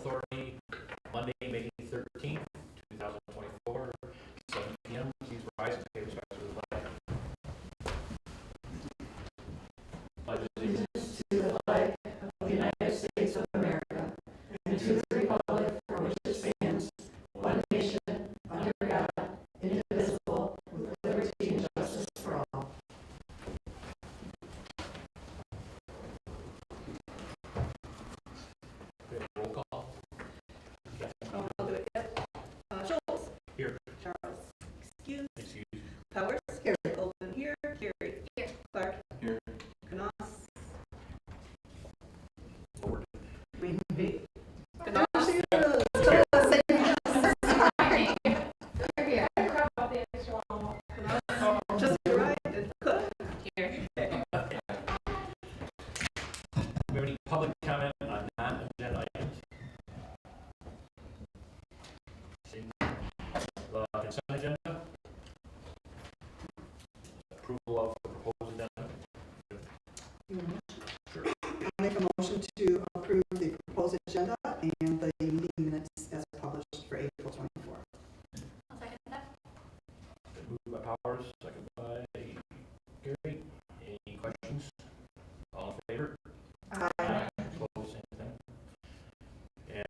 Authority, Monday, May 13th, 2024, 7 p.m. Please rise and pay respect to the flag. Pledge allegiance To the flag of the United States of America and to the republic for which it stands, one nation, under God, indivisible, with liberty and justice for all. Okay, roll call. I'll do it. Yep. Schultz. Here. Charles. Excuse. Excuse. Powers. Here. Golden. Here. Carey. Here. Clark. Here. Knaus. Forward. Knaus. Just arrived and cook. Here. Do we have any public comment on non-agenda items? Seeing the consent agenda. Approval of the proposed agenda. Sure. I'll make a motion to approve the proposed agenda and the meeting minutes as published for April 24. I'll second that. Been moved by Powers, second by Gary. Any questions? All in favor? Aye. Opposed, same thing.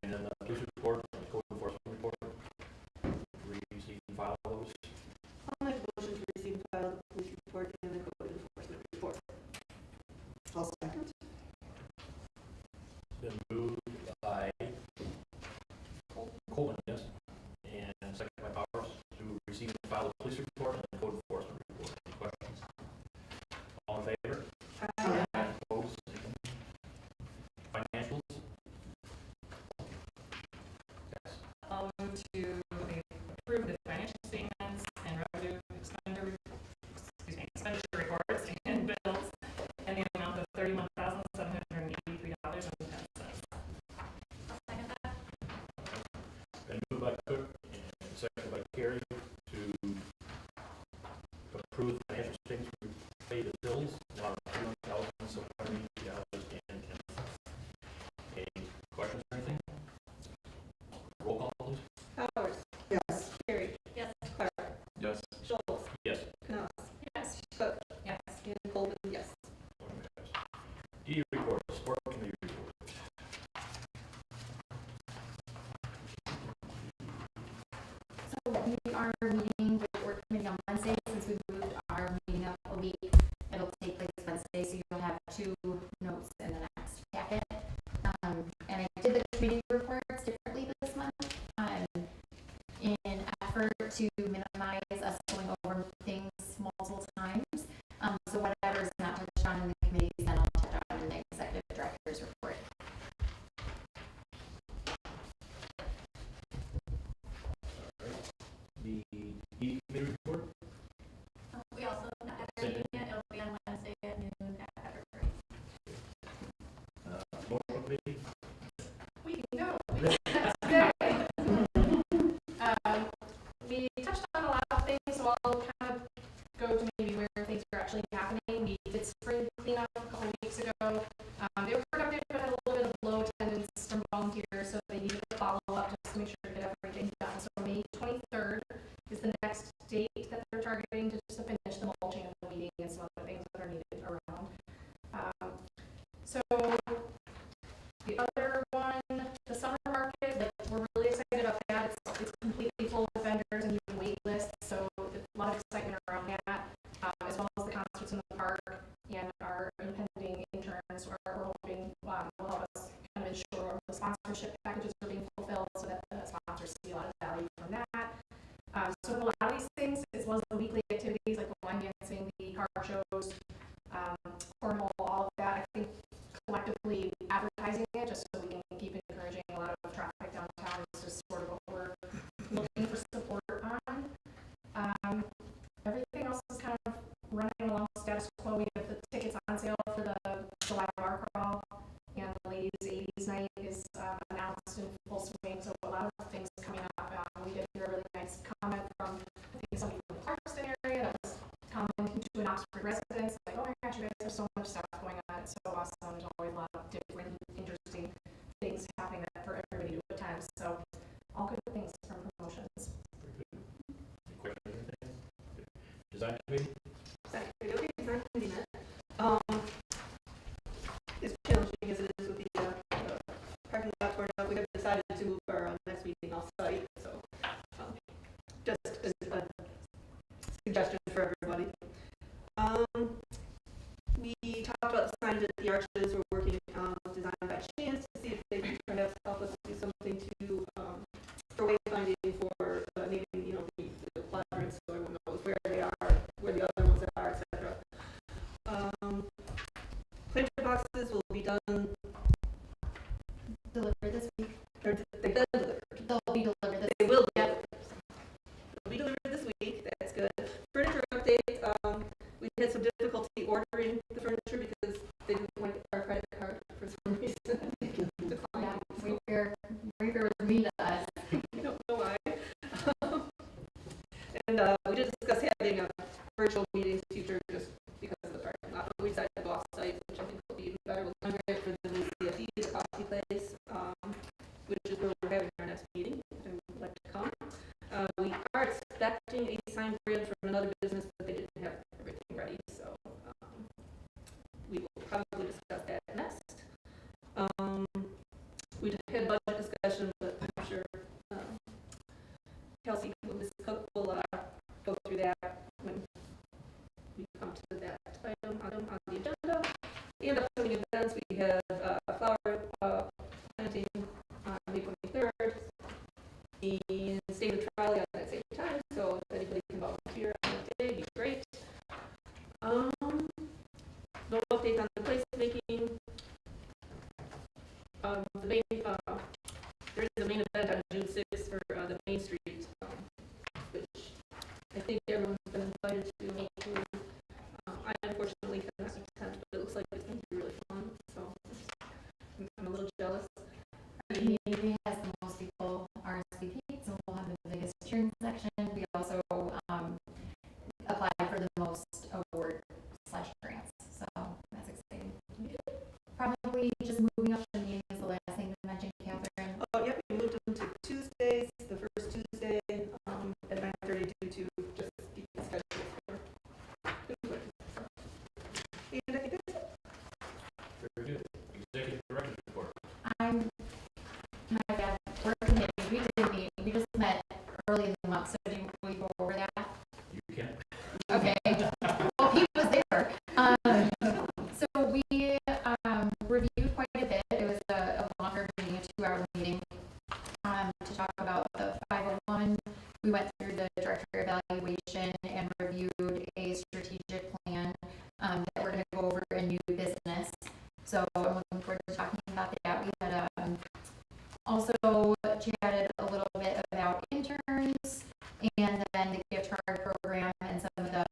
And then the police report, the code enforcement report. Receive and file those. I'll make a motion to receive and file the police report and the code enforcement report. I'll second. It's been moved by Colvin, yes, and second by Powers to receive and file the police report and the code enforcement report. Any questions? All in favor? Aye. Opposed? Financials? Yes. I'll move to approve the financial statements and revenue expenditure reports and bills in the amount of $31,783.10. I'll second that. Been moved by Cook and seconded by Carey to approve the financial statements for pay the bills, amount of $31,783.10. Any questions or anything? Roll call, please. Powers. Yes. Carey. Yes. Clark. Yes. Schultz. Yes. Knaus. Yes. Cook. Yes. And Golden. Yes. D report, sport committee report. So we are meeting with work committee on Wednesday. Since we moved our meeting up a week, it'll take place Wednesday, so you'll have 2 notes in the next packet. And I did the committee reports differently this month in effort to minimize us going over things multiple times. So whatever is not touched on in the committees, then I'll touch on in the executive director's report. The E committee report. We also not have our meeting yet. It'll be on Wednesday at noon at Evergreen. Motion committee. We can go. We touched on a lot of things, so I'll kind of go to maybe where things are actually happening. We did spring cleanup a couple weeks ago. They were productive, but had a little bit of low attendance from volunteers, so they needed to follow up just to make sure to get everything done. So May 23rd is the next date that they're targeting to just to finish the mulching and the weeding and some other things that are needed around. So the other one, the summer market, like, we're really excited about that. It's completely full of vendors and even wait lists, so a lot of excitement around that, as well as the concerts in the park and our impending interns we're hoping will help us kind of ensure the sponsorship packages are being fulfilled so that the sponsors see a lot of value from that. So a lot of these things, as well as the weekly activities like the line dancing, the car shows, cornhole, all of that, I think collectively advertising it just so we can keep encouraging a lot of traffic downtown is just sort of what we're looking for support on. Everything else is kind of running along status quo. We have the tickets on sale for the July bar crawl, and the ladies' 80s night is announced in full swing, so a lot of things coming up delivered this week. Or they've been delivered. They'll be delivered this They week. will be Yep. delivered. They'll be delivered this week, that's good. Furniture update, we had some difficulty ordering the furniture because they didn't want our credit card for some reason. Yeah, Declined. Wayfair was mean to us. I don't know why. And we did discuss having a virtual meetings in the future just because of the parking lot. We decided to go off-site, which I think will be even better. We'll great for the new CFD, the coffee place, which is where we're having our next meeting. I would like to come. We are expecting a signed grant from another business, but they didn't have everything ready, so we will probably discuss that next. We had budget discussion, but I'm sure Kelsey Ms. Cook will go through that when we come to that item on the agenda. And upcoming events, we have flower planting on May 23rd, and state of trial at that same time, so if anybody can volunteer on that day, it'd be great. No update on the placemaking. The main, there is a main event on June 6th for the Main Street, which I think everyone's been invited to. I unfortunately cannot attend, but it looks like it's going to be really fun, so I'm a little jealous. Our community has the most people RSVP, so we'll have the biggest cheering section. We also applied for the most award/grants, so that's exciting. Probably just moving up the meeting is the last thing to mention, Catherine. Oh, yep, we moved them to Tuesdays, the first Tuesday, at 9:30 due to just keep the schedule for input. And I think that's it. Very good. Executive Director's Report. My bad, we're committee, we didn't meet, we just met early in the month, so didn't we go over that? You can. Okay, well, he was there. So we reviewed quite a bit. It was a longer meeting, a 2-hour meeting, to talk about the 501. We went through the director evaluation and reviewed a strategic plan that we're going to go over in new business. So I'm looking forward to talking about that. We had also chatted a little bit about interns and then the gift card program and some of the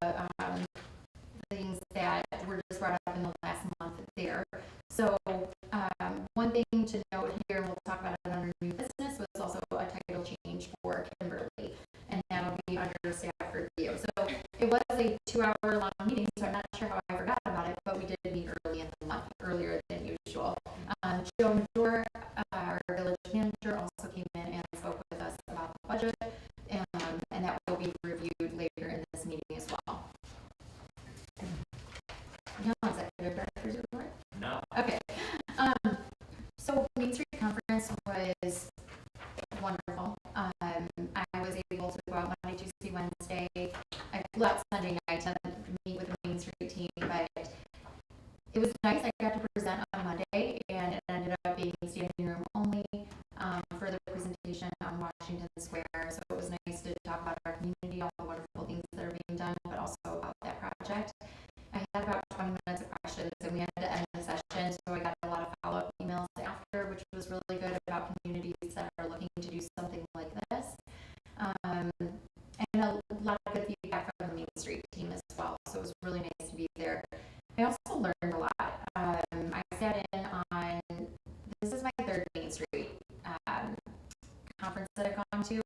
things that were just brought up in the last month there. So one thing to note here, and we'll talk about it under new business, was also a title change for Kimberly, and that'll be under staff review. So it was a 2-hour long meeting, so I'm not sure how I forgot about it, but we did meet early in the month, earlier than usual. Joe Major, our village manager, also came in and spoke with us about the budget, and that will be reviewed later in this meeting as well. No, executive director's report? No. Okay. So Main Street Conference was wonderful. I was able to go out Monday, Tuesday, Wednesday. I flew out Sunday night to meet with the Main Street team, but it was nice. I got to present on Monday, and it ended up being standing room only for the presentation on Washington Square. So it was nice to talk about our community, all the wonderful things that are being done, but also about that project. I had about 20 minutes of questions, and we had to end the session, so I got a lot of follow-up emails after, which was really good about communities that are looking to do something like this. And a lot of good feedback from the Main Street team as well, so it was really nice to be there. I also learned a lot. I sat in on, this is my 3rd Main Street conference that I've gone to,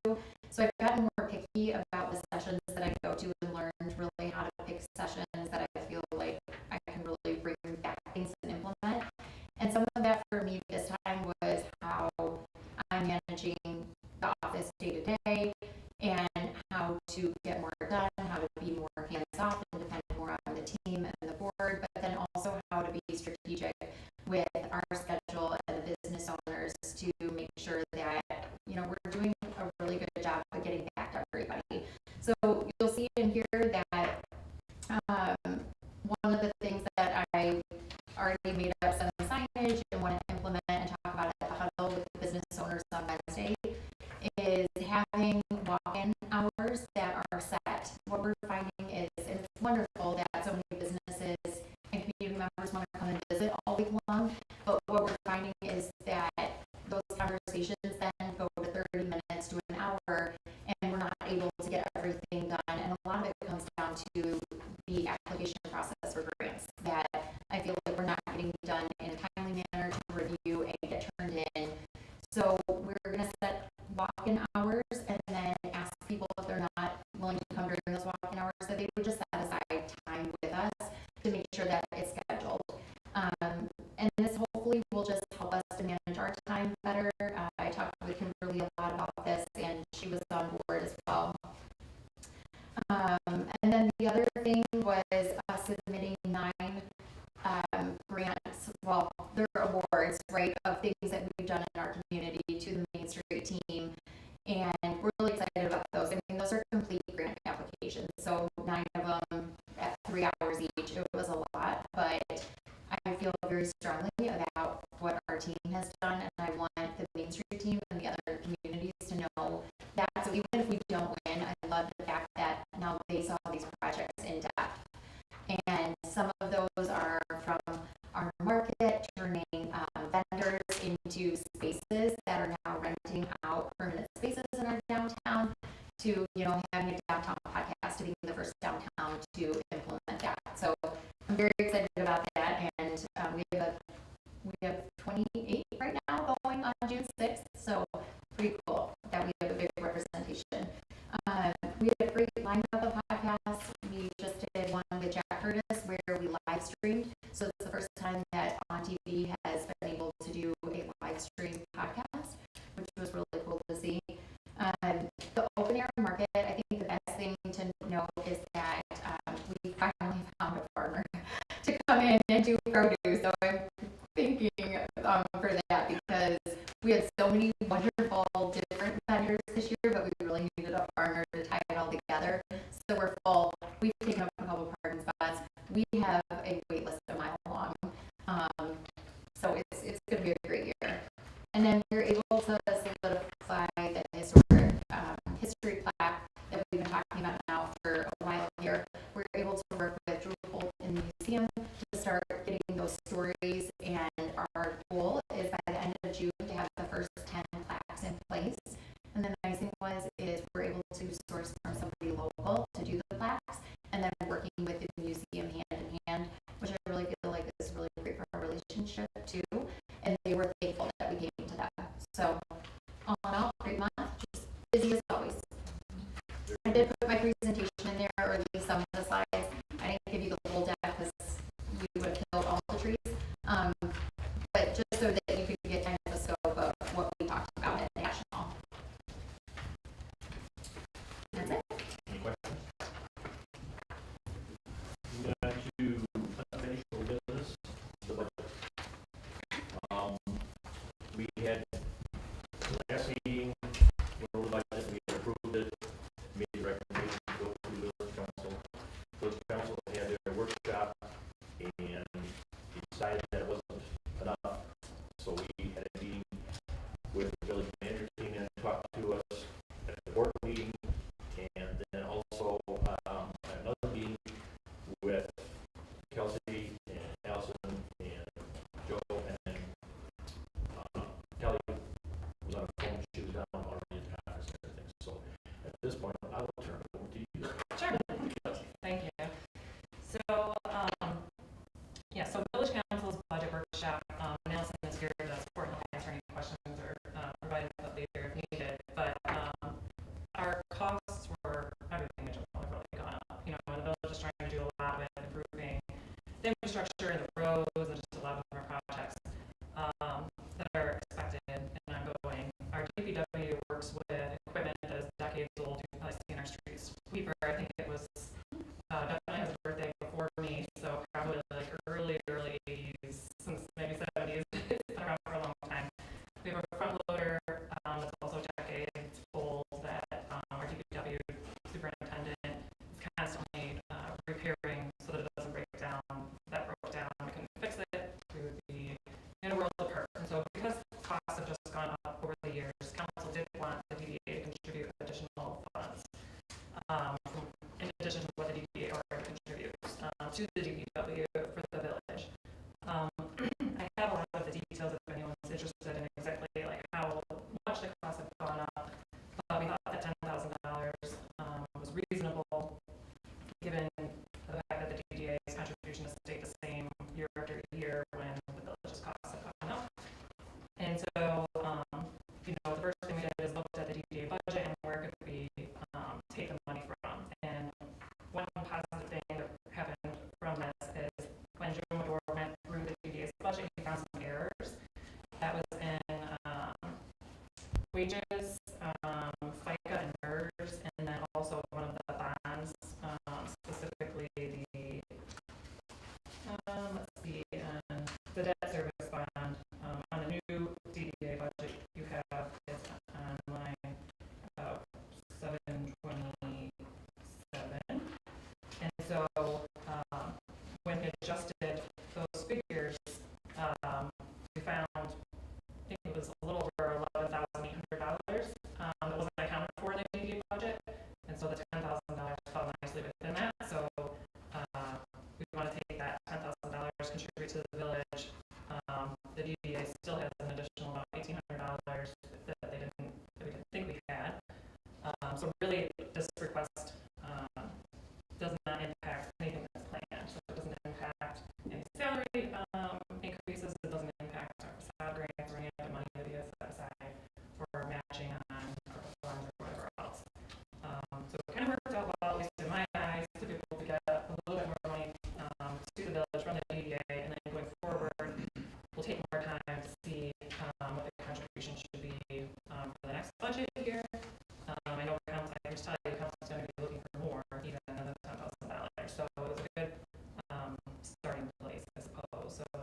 so I've gotten more picky about the sessions that I go to and learned really how to pick sessions that I feel like I can really bring back things and implement. And some of that for me this time was how I'm managing the office day to day and how to get more done, how to be more hands-off and depend more on the team and the board, but then also how to be strategic with our schedule and the business owners to make sure that, you know, we're doing a really good job of getting back to everybody. So you'll see in here that one of the things that I already made up some signage and want to implement and talk about at the huddle with the business owners on Wednesday is having walk-in hours that are set. What we're finding is, and it's wonderful that so many businesses and community members want to come and visit all week long, but what we're finding is that conversations then go to 30 minutes to an hour, and we're not able to get everything done. And a lot of it comes down to the application process for grants that I feel like we're not getting done in a timely manner to review and get turned in. So we're going to set walk-in hours and then ask people if they're not willing to come during those walk-in hours, that they would just set aside time with us to make sure that it's scheduled. And this hopefully will just help us to manage our time better. I talked with Kimberly a lot about this, and she was on board as well. And then the other thing was submitting 9 grants, well, they're awards, right, of things that we've done in our community to the Main Street team. And we're really excited about those. I mean, those are complete grant applications. So 9 of them at 3 hours each. It was a lot, but I feel very strongly about what our team has done, and I want the Main Street team and the other communities to know that. So even if we don't win, I love the fact that now they saw these projects in depth. And some of those are from our market, turning vendors into spaces that are now renting out permanent spaces in our downtown, to, you know, having a downtown podcast, to being the first downtown to implement that. So I'm very excited about that, and we have 28 right now going on June 6th, so pretty cool that we have a big representation. We have a great lineup of podcasts. We just did one with Jack Curtis where we live streamed, so it's the first time that On TV has been able to do a live stream podcast, which was really cool to see. The open air market, I think the best thing to note is that we finally found a farmer to come in and do produce. So I'm thanking for that, because we had so many wonderful different vendors this year, but we really needed a farmer to tie it all together. So we're full. We've taken up a couple parking spots. We have a wait list a mile long. So it's going to be a great year. And then we're able to solidify the historic history plaque that we've been talking about now for a while here. We're able to work with Drew Holt in the museum to start getting those stories, and our goal is by the end of June to have the first 10 plaques in place. And the nice thing is we're able to source from somebody local to do the plaques, and then working with the museum hand in hand, which I really feel like is really great for our relationship too. And they were thankful that we came to that. So all in all, great month, just busy as always. I did put my presentation in there, or at least some of the slides. I didn't give you the whole deck because we would have killed all the trees. But just so that you could get kind of the scope of what we talked about at National. That's it. Any questions? Moving on to unfinished business, the budget. We had last meeting, when we budget, we approved it, made the recommendation to go to the village council. Village council had their workshop and decided that it wasn't enough. So we had a meeting with the village manager team and talked to us at the board meeting, and then also another meeting with Kelsey and Allison and Joe, and Kelly was on the phone. She was down already at the conference and everything. So at this point, I will turn it over to you. Sure. Thank you. So, so Village Council's budget workshop, Nelson is here to support and answer any questions or provide input later if needed. But our costs were everything in general have really gone up. You know, the village is trying to do a lot with improving the infrastructure and the roads and just a lot of different projects that are expected and ongoing. Our DPW works with equipment that is decades old. You've probably seen our street sweeper. I think it was definitely his birthday before me, so probably like early 80s, since maybe 70s. It's been around for a long time. We have a front loader that's also decades old that our DPW superintendent is constantly repairing so that it doesn't break down. That broke down, we couldn't fix it. We would be in a world of hurt. And so because costs have just gone up over the years, council did want the DDA to contribute additional funds in addition to what the DDA already contributes to the DPW for the village. I have a lot of the details if anyone's interested in exactly like how wages, FICA and MERS, and then also one of the bonds, specifically the, let's see, the debt service bond. On the new DDA budget, you have it on line 727. And so when we adjusted those figures, we found, I think it was a little over $11,800 that wasn't accounted for in the DDA budget. And so the $10,000 fell nicely within that. So we want to take that $10,000, contribute to the village. The DDA still has an additional about $1,800 that we didn't think we had. So really, this request does not impact anything that's planned. So it doesn't impact any salary increases. It doesn't impact our facade grants or any other money that we have set aside for matching on our funds or whatever else. So it kind of worked out well, at least in my eyes, to be able to get a little bit more money to the village from the DDA, and then going forward, we'll take more time to see what the contribution should be for the next budget year. I know council, I can just tell you, council's going to be looking for more, even than the $10,000. So it was a good starting place, I suppose. So, if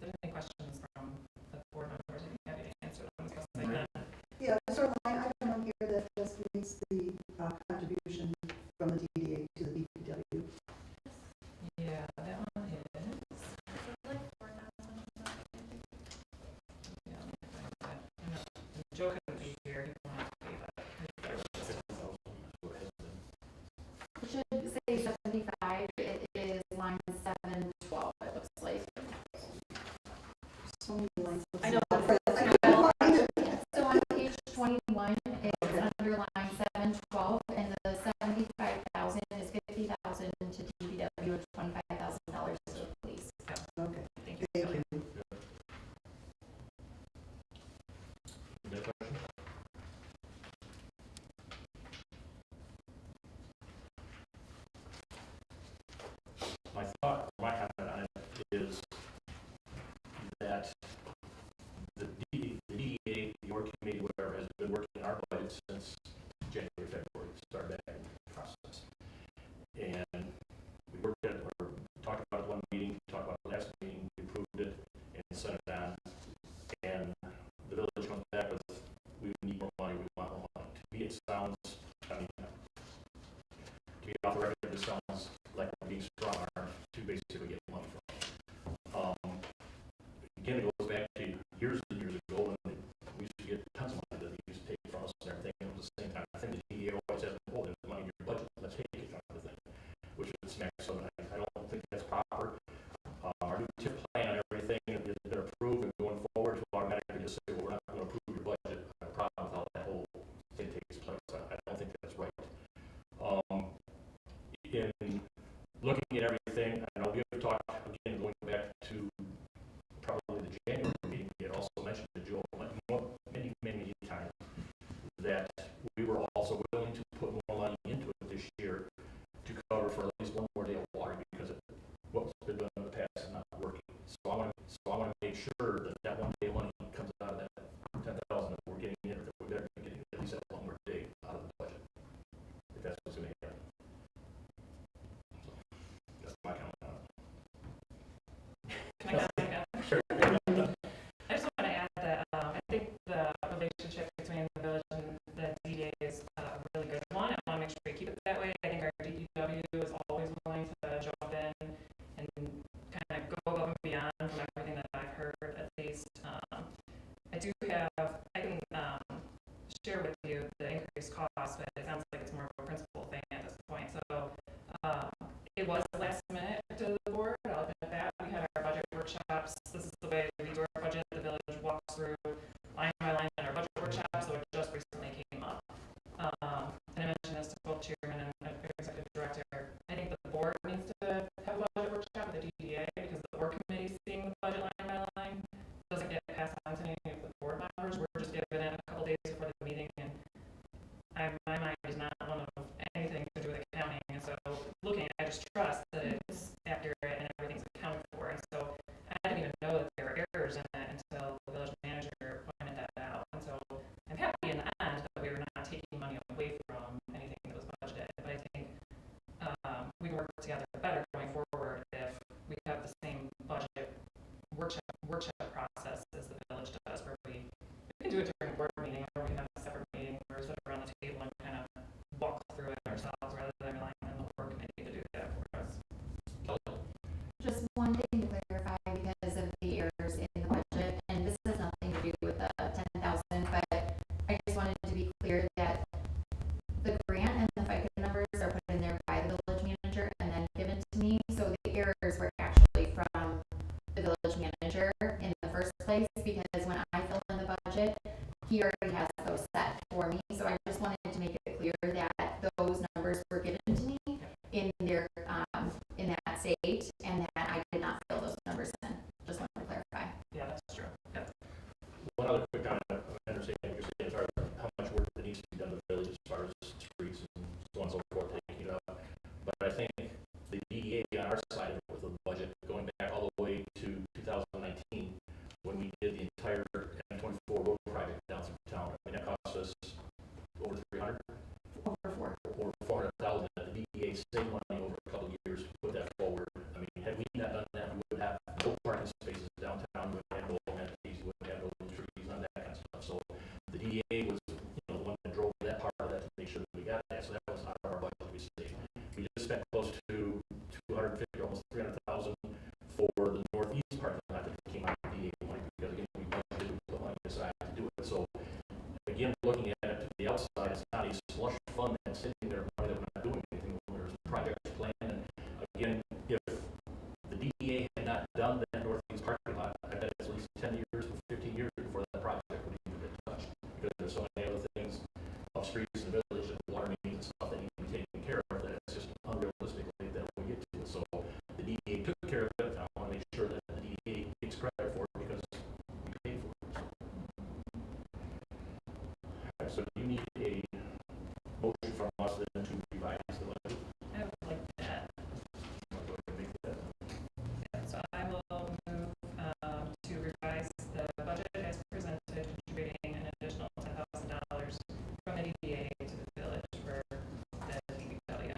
there's any questions from the board members, I'd be happy to answer them. Yeah, is there a line item on here that just meets the contribution from the DDA to the BPW? Yeah, that one is. Like 4,000. Yeah, let me find that. Joe couldn't be here. He wanted to be, but It should say 75, it is line 712, it looks like. So many lines. I know. I couldn't find it. So on page 21, it's under line 712, and the 75,000 is 50,000 to DPW and $25,000 to the police. Okay, thank you. thank you. Any other questions? My thought, my comment on it is that the DDA, your committee, whatever, has been working on our budget since January, February, started that process. And we worked at, or talked about it one meeting, talked about it last meeting, we approved it and sent it on. And the village comes back with, we need more money, we want more money. To me, it sounds, I mean, to me, off the record, it sounds like we're being strong-armed to basically get money from. Again, it goes back to years and years ago when we used to get tons of money that they used to take from us and everything. It was the same time. I think the DDA always has been holding the money in your budget, let's take it kind of thing, which is next. So I don't think that's proper. Our new tip plan and everything has been approved, and going forward, to automatically just say, well, we're not going to approve your budget. I have a problem with how that whole thing takes place. I don't think that's right. In looking at everything, I know we have talked, again, going back to probably the January meeting, we had also mentioned to Joel many times that we were also willing to put more money into it this year to cover for at least one more day of water, because what's been done in the past is not working. So I want to make sure that that one day of money comes out of that 10,000 that we're getting in, or that we better be getting at least that one more day out of the budget, if that's what's going to happen. So that's my comment on it. Can I comment again? Sure. I just want to add that I think the relationship between the village and the DDA is a really good one. I want to make sure we keep it that way. I think our DPW is always willing to jump in and kind of go above and beyond from everything that I've heard, at least. I can share with you the increased cost, but it sounds like it's more of a principal thing at this point. So it was last minute to the board. I'll admit that. We had our budget workshops. This is the way we do our budget. The village walks through line by line in our budget workshop, so it just recently came up. And I mentioned this to both chairman and executive director. I think the board needs to have a budget workshop with the DDA, because the board committee is seeing the budget line by line. It doesn't get passed on to any of the board members. We're just given it a couple days before the meeting, and he already has those set for me, so I just wanted to make it clear that those numbers were given to me in their, in that state, and that I did not fill those numbers in. Just wanted to clarify. Yeah, that's true. Yep. One other quick comment, I understand what you're saying as far as how much work that needs to be done in the village as far as streets and so on and so forth, taking it up. But I think the DDA on our side of it with the budget, going back all the way to 2019, when we did the entire M24 road project down through town, I mean, that cost us over 300, Over 4. or 400,000. The DDA saved money over a couple of years to put that forward. I mean, had we not done that, we would have no parking spaces downtown, we would have no amenities, we would have no trees, none of that kind of stuff. So the DDA was, the one that drove that part of that to make sure that we got that. So that was out of our budget we saved. We just spent close to 250, almost 300,000 for the northeast parking lot that came out of the DDA money, because again, we budgeted to put money aside to do it. So again, looking at it to the outside, it's not a slush fund that's sitting there, money that we're not doing anything with. There's a project plan, and again, if the DDA had not done that northeast parking lot, I bet it's at least 10 years to 15 years before that project would even get touched, because there's so many other things off streets in the village and water mains and stuff that need to be taken care of, that it's just unrealistically that we get to it. So the DDA took care of it, and I want to make sure that the DDA takes credit for it, because we paid for it. So you need a motion from us then to revise the budget. I would like that. I'll go ahead and make that. Yeah, so I will move to revise the budget as presented, contributing an additional $10,000 from the DDA to the village for the DPW.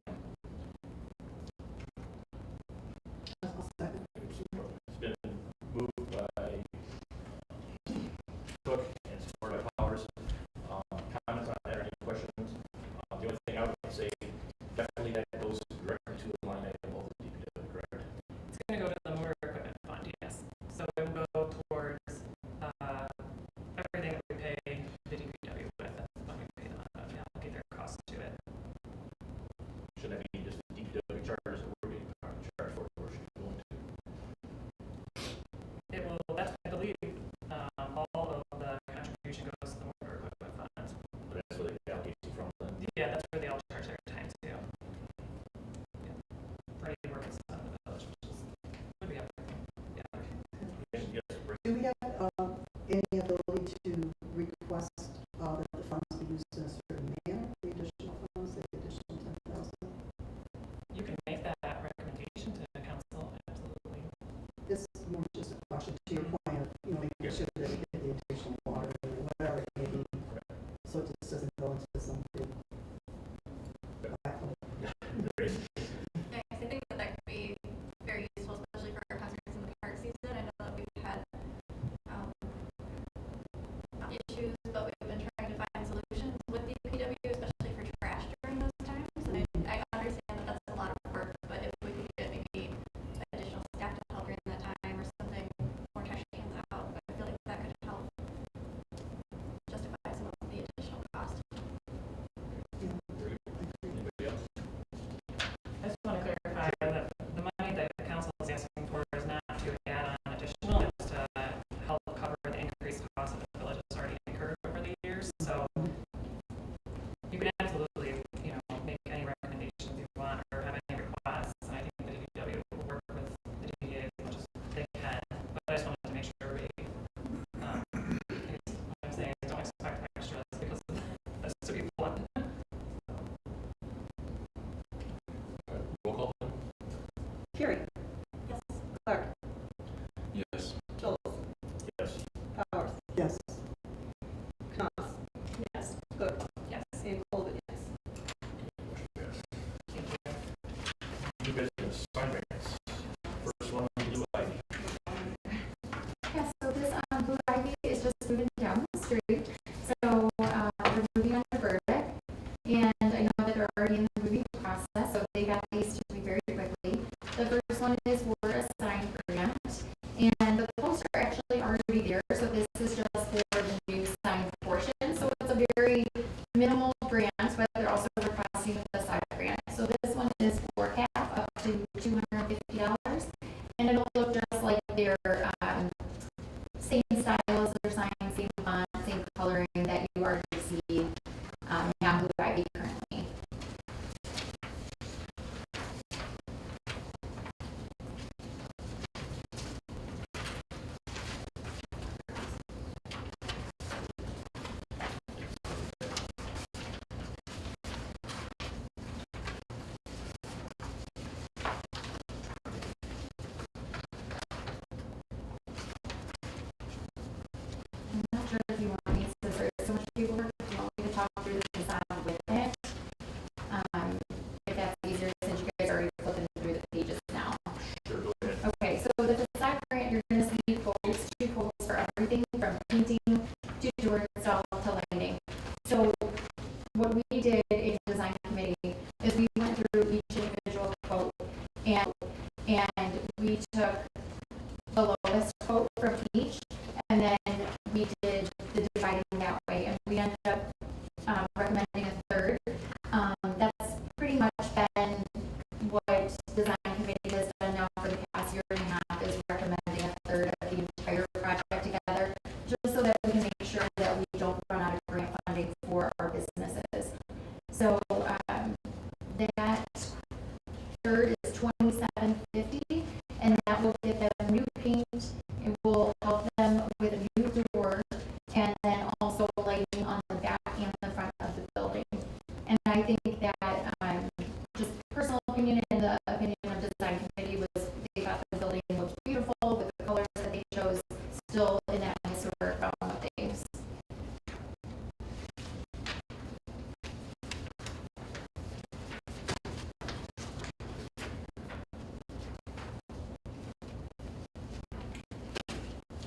I'll second. It's been moved by Cook and supported by Powers. Comments on that or any questions? The only thing I would say, definitely that goes directly to the line item of the DPW, correct? It's going to go to the motor equipment fund, yes. So it will go towards everything that we pay the DPW with, when we pay them, allocate their costs to it. Should that be just the DPW charges that we're being charged for, or should we go into? It will, that's, I believe, all of the contribution goes to the motor equipment fund. But that's where the allocation from then. Yeah, that's where they all charge their time to. Yeah. For any work that's done in the village, which is, would be everything. Yeah. And yes, Rick, Do we have any ability to request that the funds be used in a certain manner, the additional funds, the additional 10,000? You can make that recommendation to the council, absolutely. This is more just a question to your point of, making sure that we get the additional water or whatever it may be, so it just doesn't go into some big black hole. Grace, Yeah, I think that could be very useful, especially for our concerts in the park season. I know that we've had not issues, but we've been trying to find solutions with the PW, especially for trash during those times. And I understand that that's a lot of work, but if we could get maybe additional staff to help during that time or something, more trash cans out, I feel like that could help justify some of the additional cost. paperwork, if you want me to talk through the design with it. If that's easier, since you guys are already flipping through the pages now. Sure, go ahead. Okay, so the design grant, you're gonna see quotes, 2 quotes for everything from painting to door install to lighting. So what we did in design committee is we went through each individual quote and we took the lowest quote from each, and then we did the dividing that way, and we ended up recommending a third. That's pretty much been what design committee has done now for the past year and a half, is recommending a third of the entire project together, just so that we can make sure that we don't run out of grant funding for our businesses. So that third is $27.50, and that will get them new paint. It will help them with a new door, and then also lighting on the back and the front of the building. And I think that just personal opinion and the opinion of the design committee was they thought the building looked beautiful with the colors that they chose, still in that historic realm of things.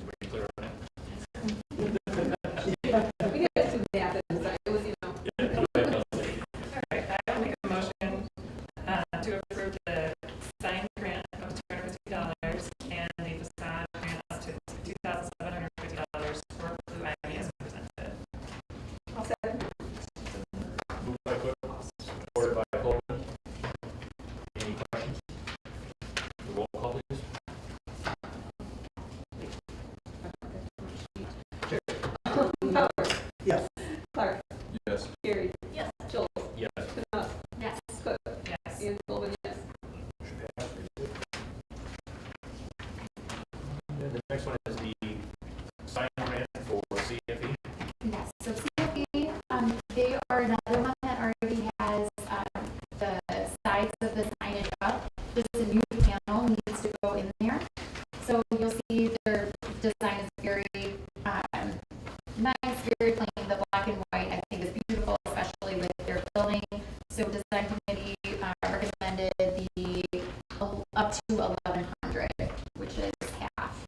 Everybody clear on that? We had to do that, it was, Yeah, go ahead, Councilman. All right, I will make a motion to approve the sign grant of $250 and the facade grant up to $2,750 for Blue Ivy as presented. I'll second. Moved by Cook, supported by Coleman. Any questions? The roll call, please. Howard, Yes. Clark, Yes. Carey, Yes. Joel, Yes. Knopf, Yes. Cook, Yes. and Coleman, yes. And the next one is the sign grant for CFE. Yes, so CFE, they are another one that already has the sides of the signage up. Just a new panel needs to go in there. So you'll see their design is very nice, very plain. The black and white, I think, is beautiful, especially with their building. So design committee recommended the up to 1,100, which is half.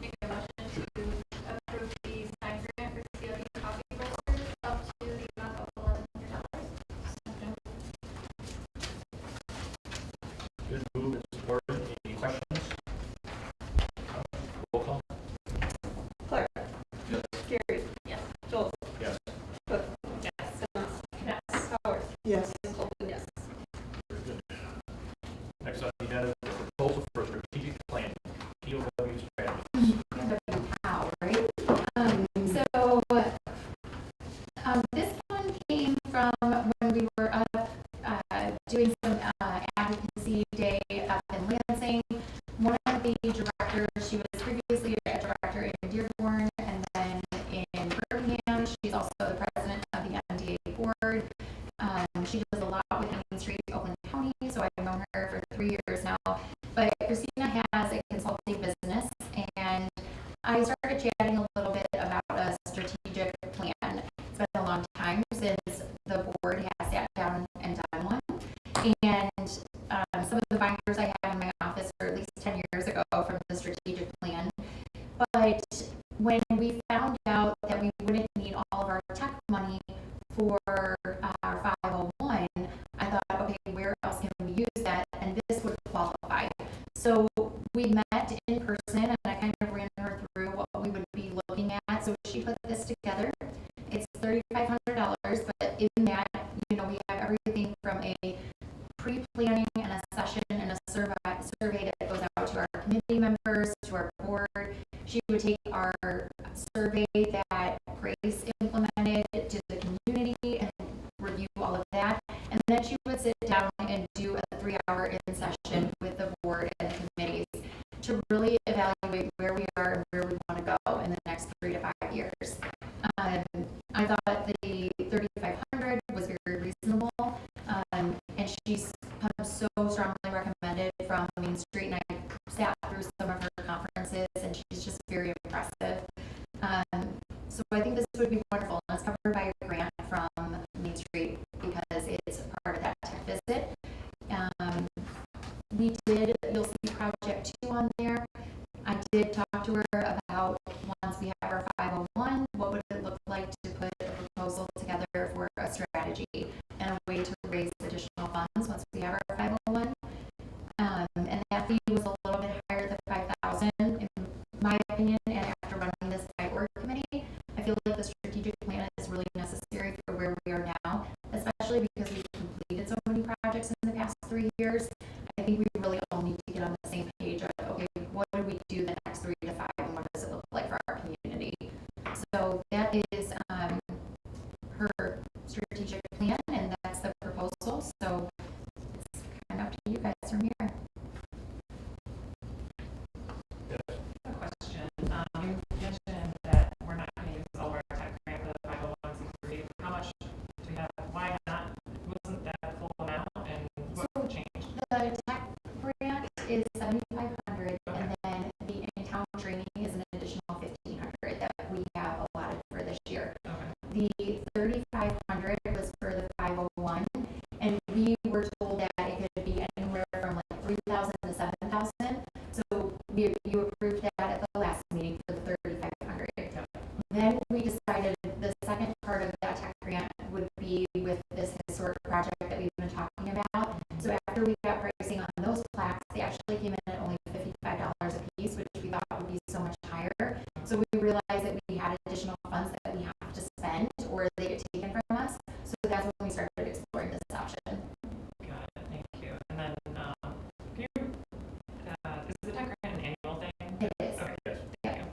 Make a motion to approve the sign grant for CLE coffee roasters up to the amount of $1,100. Good move and supported. Any questions? Roll call. Clark, Yes. Carey, Yes. Joel, Yes. Cook, Yes. Knopf, Yes. Howard, Yes. and Coleman, yes. Very good. Next on the agenda is the proposal for a strategic plan, POW strategy. Wow, right? This one came from when we were up doing some advocacy day up in Lansing. One of the directors, she was previously a director in Dearborn and then in Birmingham. She's also the president of the MDA board. She does a lot with Main Street, Oakland County, so I've known her for 3 years now. But Christina has a consulting business, and I started chatting a little bit about a strategic plan. It's been a long time since the board has sat down and done one. And some of the binders I have in my office are at least 10 years ago from the strategic plan. But when we found out that we wouldn't need all of our tech money for our 501, I thought, okay, where else can we use that? And this would qualify. So we met in person, and I kind of ran her through what we would be looking at. So she put this together. It's $3,500, but in that, we have everything from a pre-planning and a session and a survey that goes out to our committee members, to our board. She would take our survey that Grace implemented to the community and review all of that. And then she would sit down and do a 3-hour in-session with the board and the committees to really evaluate where we are and where we want to go in the next 3 to 5 years. I thought the 3,500 was very reasonable, and have so strongly recommended from Main Street, and I sat through some of her conferences, and she's just very impressive. So I think this would be wonderful, and it's covered by a grant from Main Street because it's part of that tech visit. You'll see Project 2 on there. I did talk to her about once we have our 501, what would it look like to put a proposal together for a strategy and a way to raise additional funds once we have our 501. And that fee was a little bit higher than 5,000 in my opinion, and after running this by org committee, I feel like the strategic plan is really necessary for where we are now, especially because we've completed so many projects in the past 3 years. I think we really all need to get on the same page of, okay, what do we do the next 3 to 5, and what does it look like for our community? So that is her strategic plan, and that's the proposal. So it's kind of up to you guys from here. A question. You mentioned that we're not going to use all of our tech grant for the 501c3. How much do we have? Why not? Wasn't that full amount? And what changed? The tech grant is $7,500, and then the in-town training is an additional $1,500 that we have allotted for this year. Okay. The $3,500 was for the 501, and we were told that it could be anywhere from like 3,000 to 7,000. So you approved that at the last meeting for the 3,500. Then we decided the second part of that tech grant would be with this historic project that we've been talking about. So after we got pricing on those plaques, they actually came in at only $55 a piece, which we thought would be so much higher. So we realized that we had additional funds that we have to spend or they get taken from us. So that's when we started exploring this option. Got it. Thank you. And then, can you, is the tech grant an annual thing? It is. Okay. Yes. Thank you.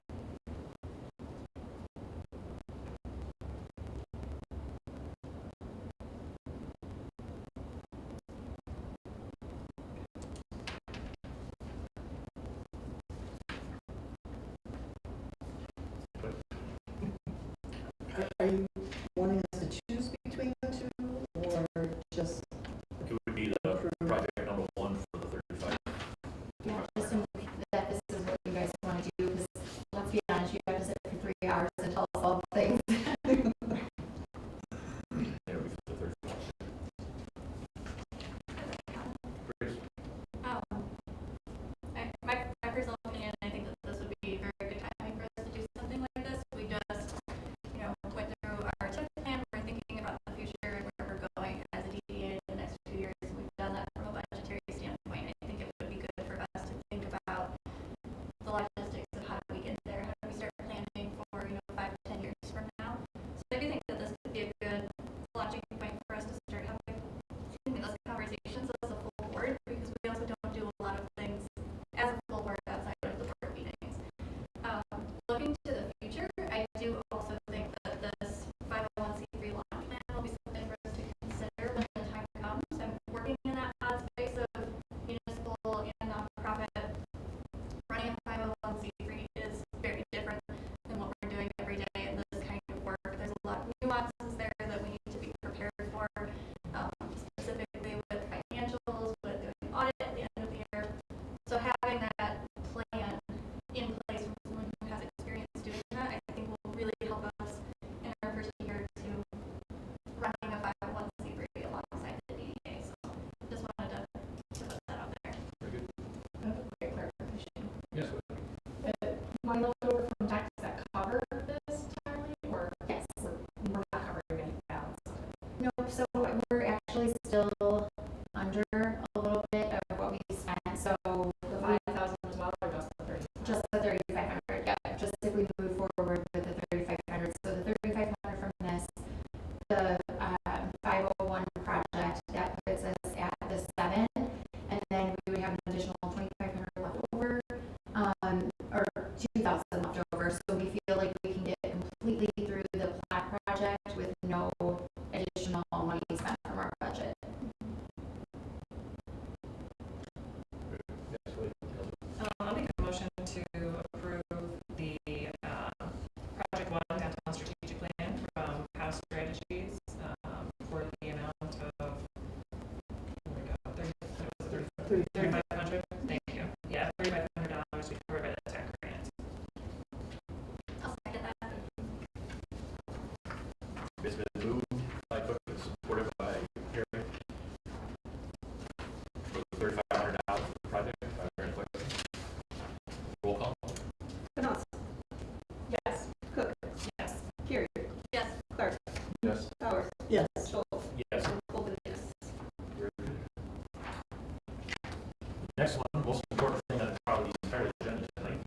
Next one, most important thing on probably the entire agenda tonight.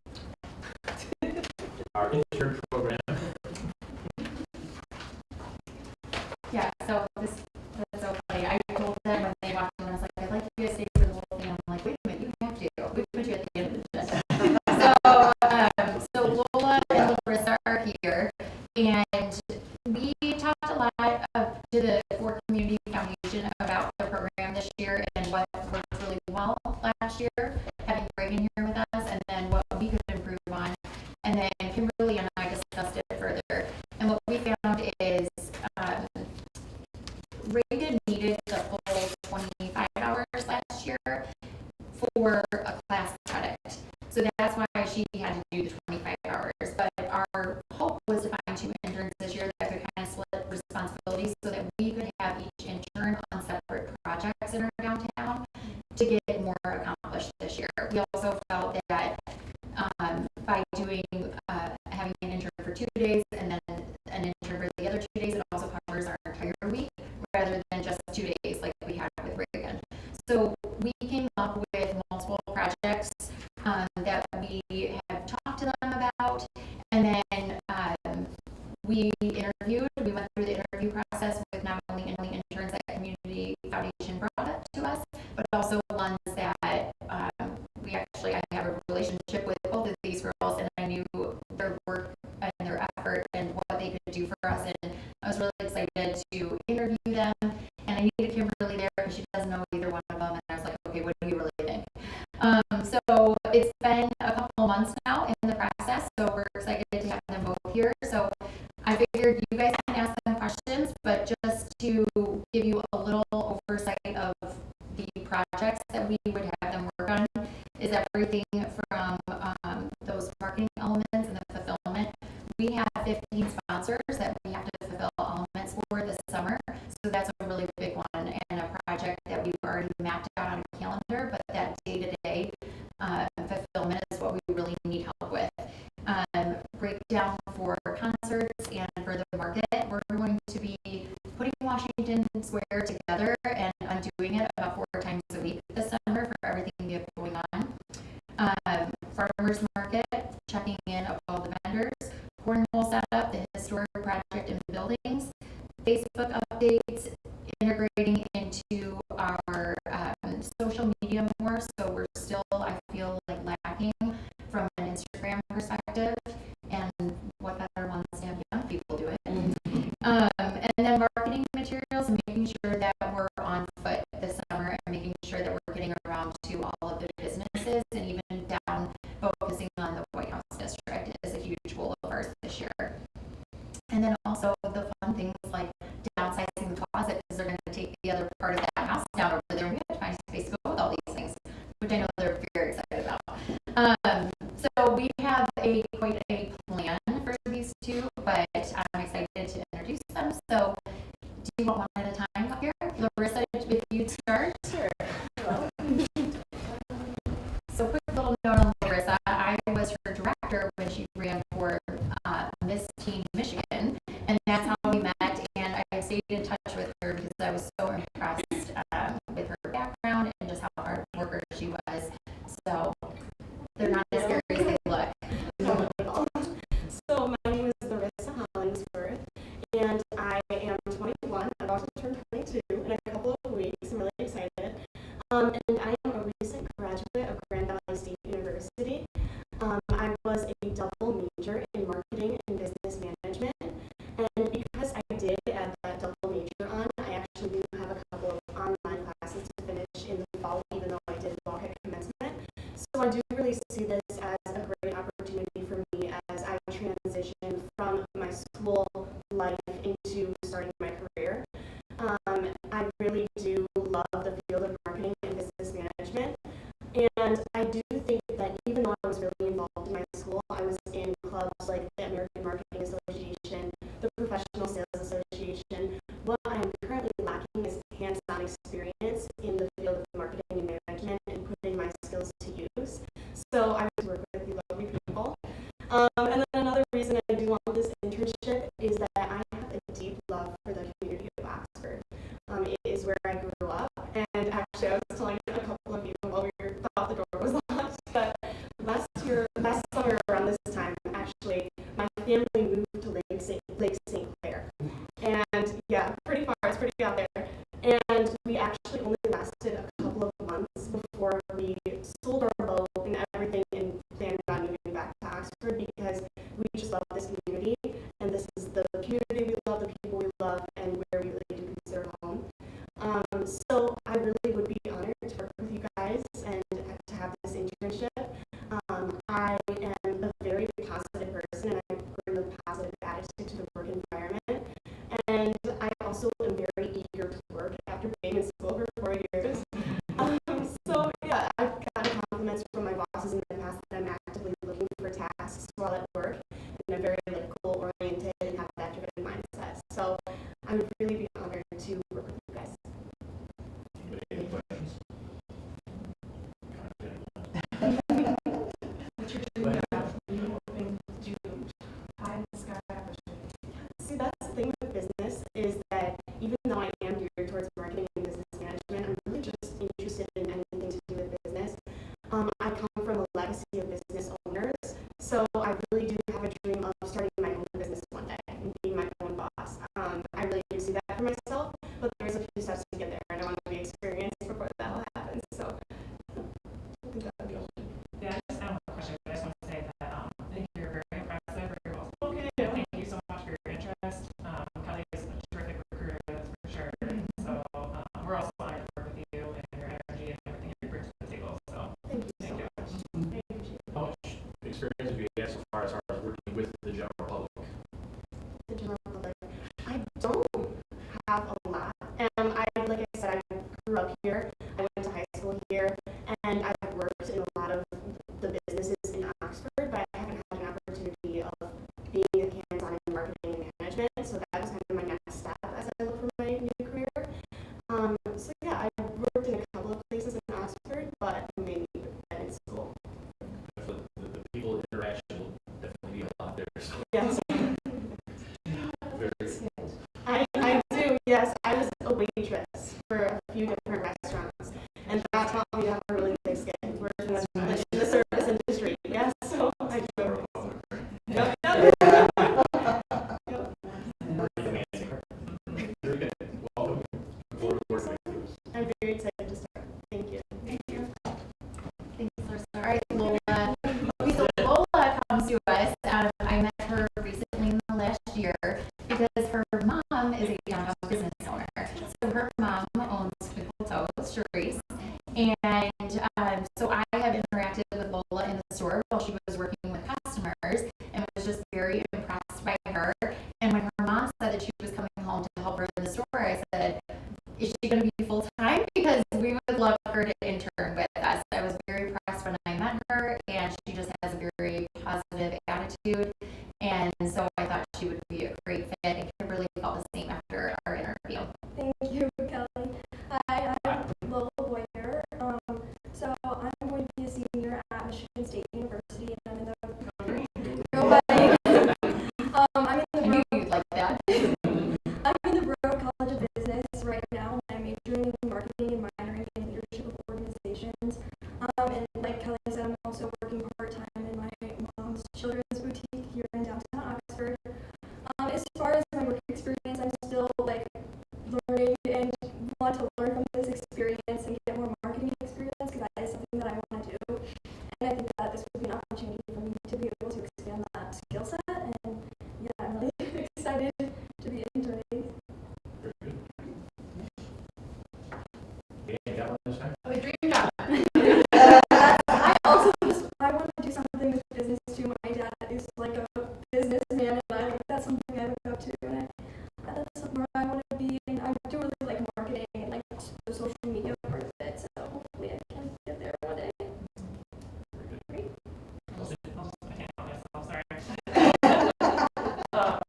Our intern program. Yeah, so that's so funny. I told them when they walked in, I was like, I'd like you to stay for the whole thing. I'm like, wait a minute, you have to. We put you at the end of the agenda. So Lola and Larissa are here, and we talked a lot to the Ford Community Foundation about the program this year and what worked really well last year, having Reagan here with us, and then what we could improve on. And then Kimberly and I discussed it further. And what we found is Reagan needed the full 25 hours last year for a class credit. So that's why she had to do the 25 hours. But our hope was to find 2 interns this year that could kind of split responsibilities so that we could have each intern on separate projects in our downtown to get more accomplished this year. We also felt that by doing having an intern for 2 days and then an intern for the other 2 days, it also covers our entire week rather than just 2 days like we had with Reagan. So we came up with multiple projects that we have talked to them about, and then we interviewed. We went through the interview process with not only interns that Community Foundation brought up to us, but also ones that I have a relationship with both of these girls, and I knew their work and their effort and what they could do for us, and I was really excited to interview them. And I needed Kimberly there because she doesn't know either one of them, and I was like, okay, what do you really think? So it's been a couple months now in the process, so we're excited to have them both here. So I figured you guys can ask them questions, but just to give you a little oversight of the projects that we would have them work on is everything from those marketing elements and the fulfillment. We have 15 sponsors that we have to fulfill elements for this summer, so that's a really big one and a project that we've already mapped out on a calendar, but that day-to-day fulfillment is what we really need help with. Breakdown for concerts and for the market, we're going to be putting Washington Square together and undoing it about 4 times a week this summer for everything we have going on. Farmers market, checking in of all the vendors, cornhole setup, the historic project and buildings, Facebook updates, integrating into our social media more. So we're still, I feel like, lacking from an Instagram perspective, and what better ones to have young people do it. And then marketing materials, and making sure that we're on foot this summer and making sure that we're getting around to all of the businesses, and even down focusing on the White House district is a huge goal of ours this year. And then also the fun things like downsizing the closet, because they're going to take the other part of that house down over there, and we have to find space to go with all these things, which I know they're very excited about. So we have quite a plan for these 2, but I'm excited to introduce them. So do you want one at a time up here? Larissa, if you'd start. Sure. So quick little note on Larissa. I was her director when she ran for Miss Teen Michigan, and that's how we met, and I stayed in touch with her because I was so impressed with her background and just how hard worker she was. So they're not as scary as they look. So my name is Larissa Hollingsworth, and I am 21. I'm about to turn 22 in a couple of weeks. I'm really excited. And I am a recent graduate of Grand Valley State University. I was a double major in marketing and business management, and because I did add that double major on, I actually do have a couple of online classes to finish in the fall, even though I did walk at commencement. So I do really see this as a great opportunity for me as I transition from my school life into starting my career. I really do love the field of marketing and business management, and I do think that even though I was really involved in my school, I was in clubs like the American Marketing Association, the Professional Sales Association. What I'm currently lacking is hands-on experience in the field of marketing and management and putting my skills to use. So I would work with you lovely people. And then another reason I do want this internship is that I have a deep love for the community of Oxford. It is where I grew up, and actually I was telling a couple of you while we were about the sold our boat and everything and planned on moving back to Oxford because we just love this community, and this is the community we love, the people we love, and where we really do consider home. So I really would be honored to work with you guys and to have this internship. I am a very positive person, and I bring a positive attitude to the work environment. And I also am very eager to work after being in school for 4 years. So yeah, I've gotten compliments from my bosses in the past that I'm actively looking for tasks while at work, and I'm very like goal oriented and have that driven mindset. So I would really be honored to work with you guys. Any questions? What you're doing now, you hoping to pie in the sky opportunity. See, that's the thing with business is that even though I am geared towards marketing and business management, I'm really just interested in anything to do with business. I come from a legacy of business owners, so I really do have a dream of starting my own business one day and being my own boss. I really do see that for myself, but there's a few steps to get there, and I want to be experienced before that all happens. So I think that would be awesome. Yeah, I just have a question, but I just want to say that I think you're very impressive, very well spoken. Thank you so much for your interest. Kelly is a terrific recruiter, that's for sure. So we're also honored to work with you and your energy and everything you bring to the table. So Thank you so thank you. much. How much experience have you had so far as working with the general public? The general public. I don't have a lot. Like I said, I grew up here. I went to high school here, and I've worked in a lot of the businesses in Oxford, but I haven't had an opportunity of being hands-on in marketing and management. So that was kind of my next step as I look for my new career. So yeah, I worked in a couple of places in Oxford, but mainly been in school. The people interaction will definitely be a lot there. So Yes. very good. I do, yes. I was a waitress for a few different restaurants, and that taught me to have a really thick skin. We're in the service industry, yes. So I do. Yep. Very good. Welcome. Look forward to working with you. I'm very excited to start. Thank you. Thanks, Larissa. All right, Lola. Okay, so Lola comes to us out of, I met her recently in the last year because her mom is a young business owner. So her mom owns Twinkle Toes, Cherise. And so I have interacted with Lola in the store while she was working with customers and was just very impressed by her. And when her mom said that she was coming home to help her in the store, I said, is she going to be full-time? Because we would love her to intern with us. I was very impressed when I met her, and she just has a very positive attitude. And so I thought she would be a great fit, and Kimberly felt the same after our interview. Thank you, Kelly. Hi, I'm Lola Boyer. So I'm going to be a senior at Michigan State University, and I'm in the I'm in I the knew you'd like that. I'm in the Broad College of Business right now, and I'm majoring in marketing and minoring in leadership of organizations. And like Kelly said, I'm also working part-time in my mom's children's boutique here in downtown Oxford. As far as my work experience, I'm still like learning and want to learn from this experience and get more marketing experience because that is something that I want to do. And I think that this would be an opportunity for me to be able to expand that skill set. And yeah, I'm really excited to be interning. Very good. Okay, you got one this time? A dream job. I want to do something with business too. My dad is like a businessman, and I think that's something I look up to. And that's somewhere I want to be. And I do really like marketing and like the social media part of it. So hopefully I can get there one day. Great. I can't help myself, sorry.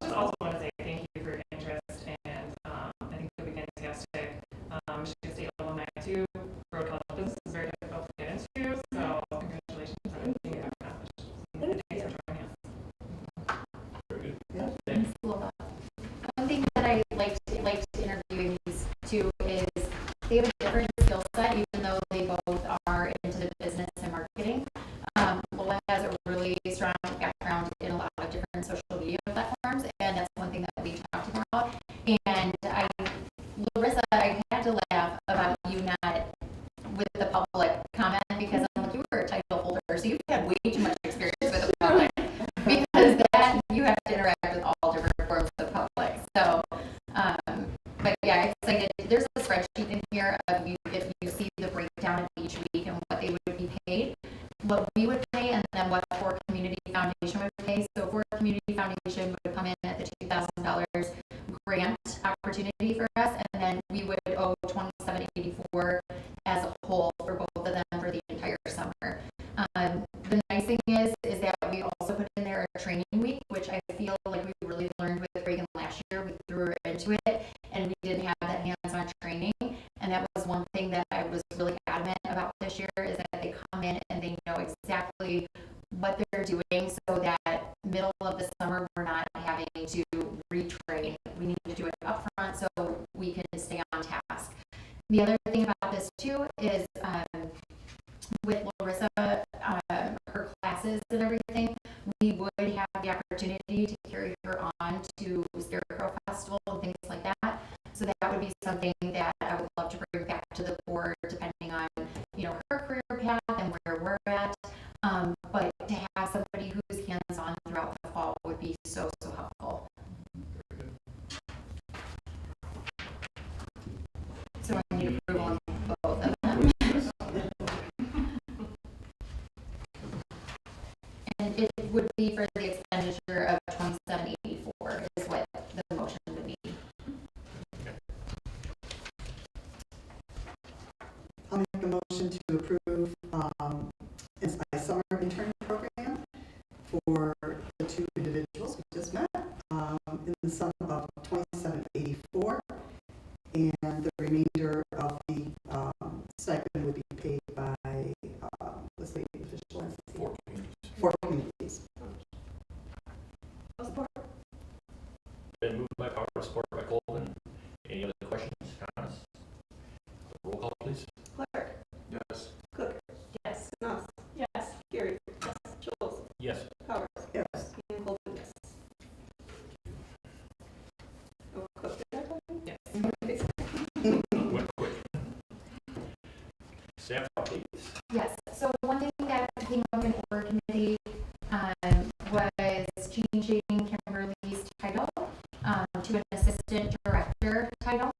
Just also want to say thank you for your interest, and I think it'll be fantastic. Michigan State alumni too. Broad College of Business is very difficult to get into, so congratulations on everything you've accomplished. Thanks for joining us. Very good. Yeah. Thank you. Lola. One thing that I liked interviewing these two is they have a different skill set, even though they both are into the business and marketing. Lola has a really strong background in a lot of different social media platforms, and that's one thing that we talked about. And Larissa, I had to laugh about you not with the public comment because each week and what they would be paid, what we would pay, and then what Ford Community Foundation would pay. So Ford Community Foundation would come in at the $2,000 grant opportunity for us, and then we would owe $27.84 as a whole for both of them for the entire summer. The nice thing is that we also put in there a training week, which I feel like we really learned with Reagan last year. We threw her into it, and we didn't have that hands-on training. And that was one thing that I was really adamant about this year, is that they come in and they know exactly what they're doing, so that middle of the summer we're not having to retrain. We need to do it up front so we can stay on task. The other thing about this too is with Larissa, her classes and everything, we would have the opportunity to carry her on to Scarecrow Festival and things like that. So that would be something that I would love to bring back to the board, depending on, her career path and where we're at. But to have somebody who's hands-on throughout the fall would be so helpful. So I need approval on both of them. And it would be for the expenditure of $27.84 is what the motion would be. I'll make a motion to approve a summer intern program for the two individuals we just met in the sum of $27.84, and the remainder of the stipend would be paid by what's the official entity? Four communities. I'll support. Been moved by Power, support by Colvin. Any other questions, comments? Roll call, please. Clark, Yes. Cook, Yes. Knopf, Yes. Carey, Schultz, Yes. Powers, Yes. and Colvin, yes. Oh, Cook, did I tell you? Yes. Went quick. Staff updates. Yes, so one thing that came up in board committee was changing Kimberly's title to an assistant director title.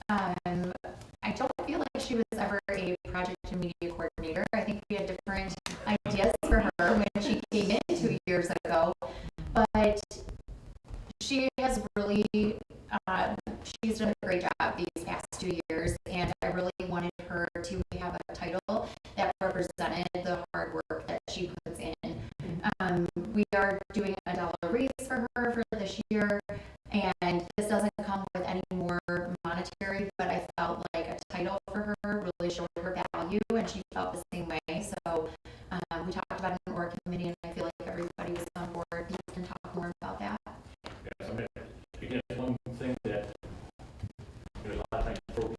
I don't feel like she was ever a project and media coordinator. I think we had different ideas for her when she came in 2 years ago, but she has really, she's done a great job these past 2 years, and I really wanted her to have a title that represented the hard work that she puts in. We are doing a dollar raise for her for this year, and this doesn't come with any more monetary, but I felt like a title for her really showed her value, and she felt the same way. So we talked about it in the org committee, and I feel like everybody was on board. You can talk more about that. Yes, I mean, again, it's one thing that there's a lot of times you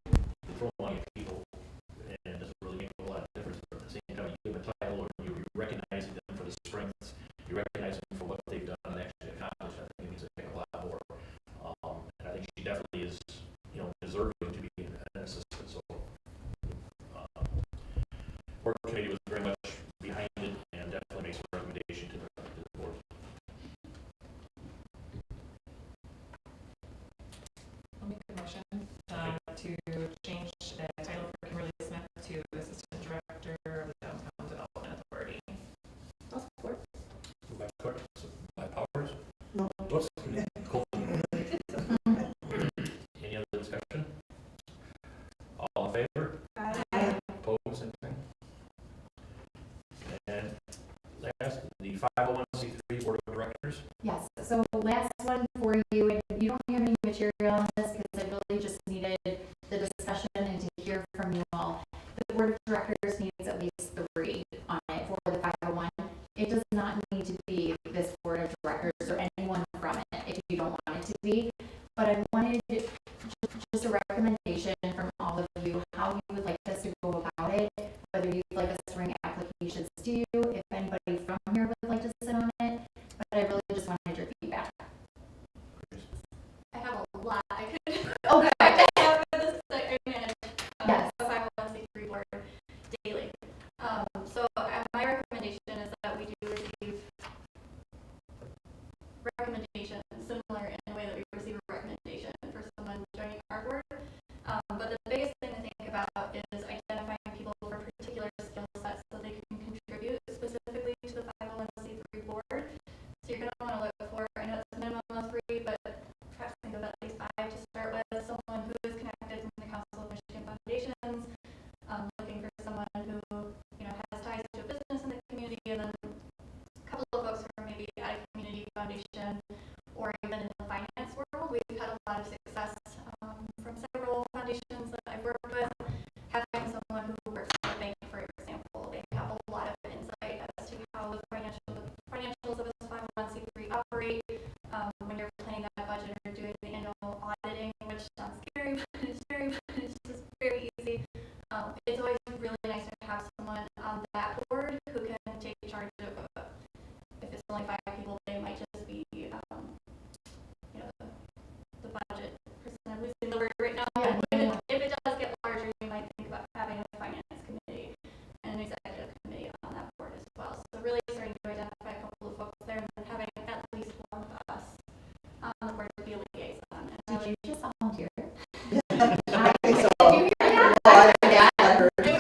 throw money at people, and it doesn't really make a lot of difference. But at the same time, you give a title, or you're recognizing them for the strengths, you recognize them for what they've done and actually accomplished. I think it means a lot more. And I think she definitely is, deserving to be an assistant. So, board committee was very much behind it, and definitely makes a recommendation to the board. I'll make a motion to change the title for Kimberly Smith to Assistant Director of the Downtown Development Authority. I'll support. Moved by Cook, by Powers. No. What's Colvin? Any other discussion? All in favor? Aye. Opposed, same thing. And last, the 501c3 Board of Directors. Yes, so last one for you, and you don't have any material on this because I really just needed the discussion and to hear from you all. The board of directors needs at least 3 on it for the 501. It does not need to be this board of directors or anyone from it if you don't want it to be, but I wanted just a recommendation from all of you, how you would like us to go about it, whether you'd like us to bring applications to you, if anybody from here would like to sit on it, but I really just wanted your feedback. I have a lot I could. Okay. I have this, like, I manage Yes. a 501c3 board daily. I Yeah. heard. I think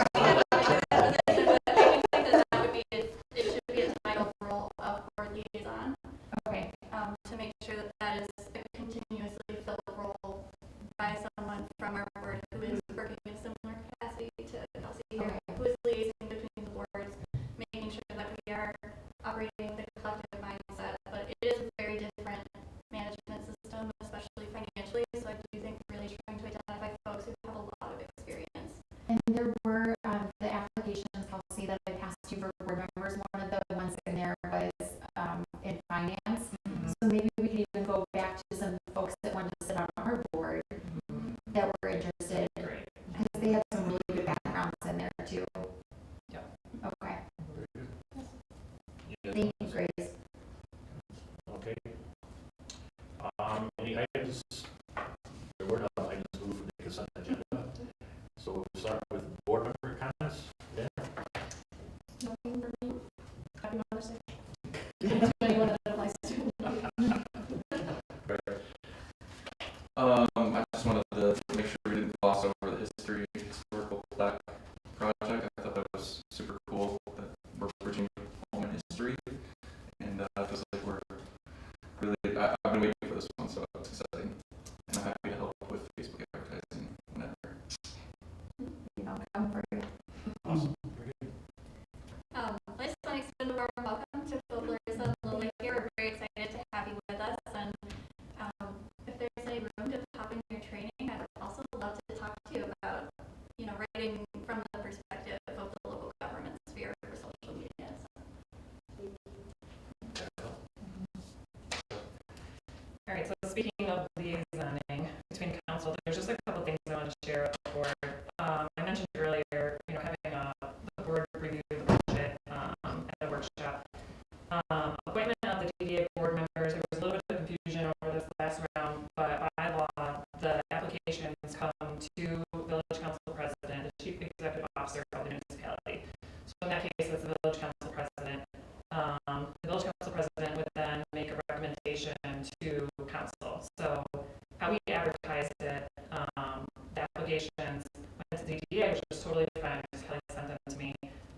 that would be, it should be a title role of board liaison, Okay. to make sure that that is a continuously filled role by someone from our board who is working in a similar capacity to Kelsey here, Okay. who is liaising between the boards, making sure that we are operating the collective mindset, but it is a very different management system, especially financially, so I do think really trying to identify folks who have a lot of experience. And there were the applications, Kelsey, that I passed you for board members. One of the ones in there was in finance. So maybe we could even go back to some folks that wanted to sit on our board that were interested, Great. because they had some really good backgrounds in there too. Yep. Okay. Yes. Thank you, Grace. Okay. Any items? There were no items moved from the consent agenda. So we'll start with board member comments. Yeah. Nothing for me. Happy Mother's Day. To anyone that applies to. I just wanted to make sure we didn't gloss over the historical plaque project. I thought that was super cool that we're bridging home in history, and it feels like we're really. I've been waiting for this one, so it's exciting, and I'm happy to help with Facebook advertising whenever. You know, I'm for you. Awesome. Very good. I just want to extend a warm welcome to both Larissa and Lily here. We're very excited to have you with us, and if there's any room to pop in your training, I would also love to talk to you about, writing from the perspective of the local government sphere for social media. All right, so speaking of liaisoning between council, there's just a couple things I want to share with the board. I mentioned earlier, having the board review the budget at a workshop. Appointment of the DDA board members, there was a little bit of confusion over this last round, but by law, the applications come to village council president, the chief executive officer of the municipality. So in that case, it's the village council president. The village council president would then make a recommendation to council. So how we advertised it, the applications went to the DDA, which was totally fine, because Kelly sent them to me.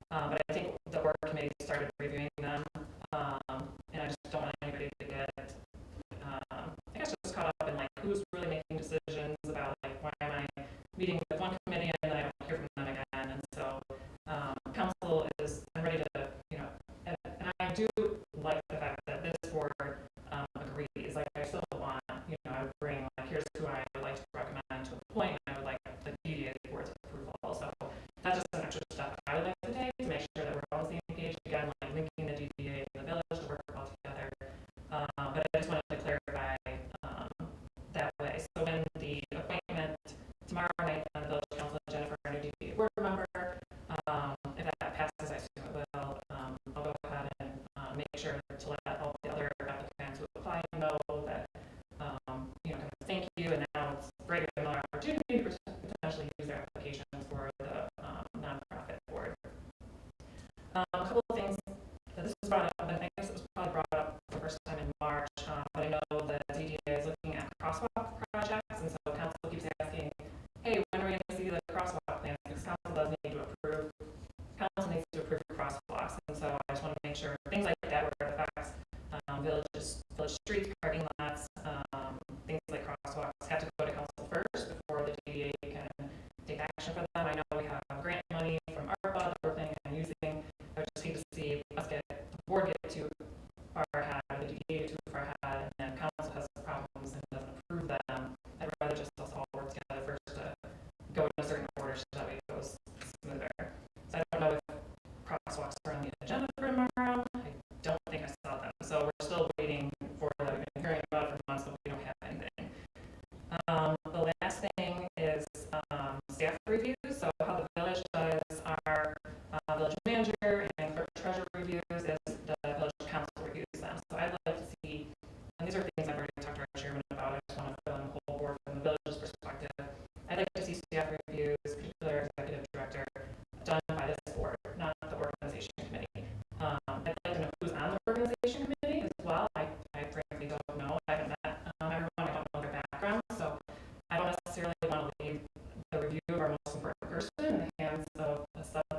But I think the board committee started reviewing them, and I just don't want anybody to get, I guess, just caught up in like who's really making decisions about like why am I meeting with one committee and then I don't hear from them again. And so council is, I'm ready to, and I do like the fact that this board agrees. Like I still want, I would bring like here's who I would like to recommend to a point, and I would like the DDA board's approval. So that's just an extra step I would like to take to make sure that we're all on the same page again, like linking the DDA and the village to work all together. But I just wanted to clarify that way. So when the appointment tomorrow night on the village council agenda for our new DDA board member, if that passes, I assume it will, I'll go ahead and make sure to let all the other applicants who apply know that, kind of thank you, and now it's greater than another opportunity to potentially use their applications for the nonprofit board. A couple of things that this was brought up, and I guess it was probably brought up the first time in March, but I know the DDA is looking at crosswalk projects, and so council keeps asking, hey, when are we going to see the crosswalk plans? Because council does need to approve, council needs to approve crosswalks, and so I just want to make sure things like that where it affects village streets, parking lots, things like crosswalks have to go to council first before the DDA can take action for them. I know we have grant money from ARPA that we're planning on using. I would just hate to see us get the board get too far ahead, the DDA get too far ahead, and then council has problems and doesn't approve them. I'd rather just us all work together first to go in a certain order so that way it goes smoother. So I don't know if crosswalks are on the agenda for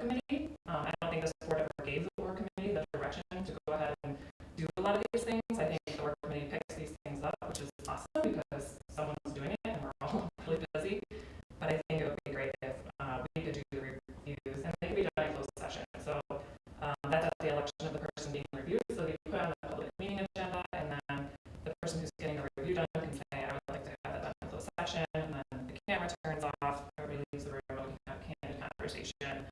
committee. I don't think this board ever gave the work committee the direction to go ahead and do a lot of these things. I think the work committee picks these things up, which is awesome because someone's doing it and we're all really busy. But I think it would be great if we could do the reviews, and they could be done in closed session. So that's at the election of the person being reviewed. So they put on the public meeting agenda, and then the person who's getting the review done can say, I would like to have that done in closed session, and then the camera turns off, everybody leaves the room, we can have candid conversation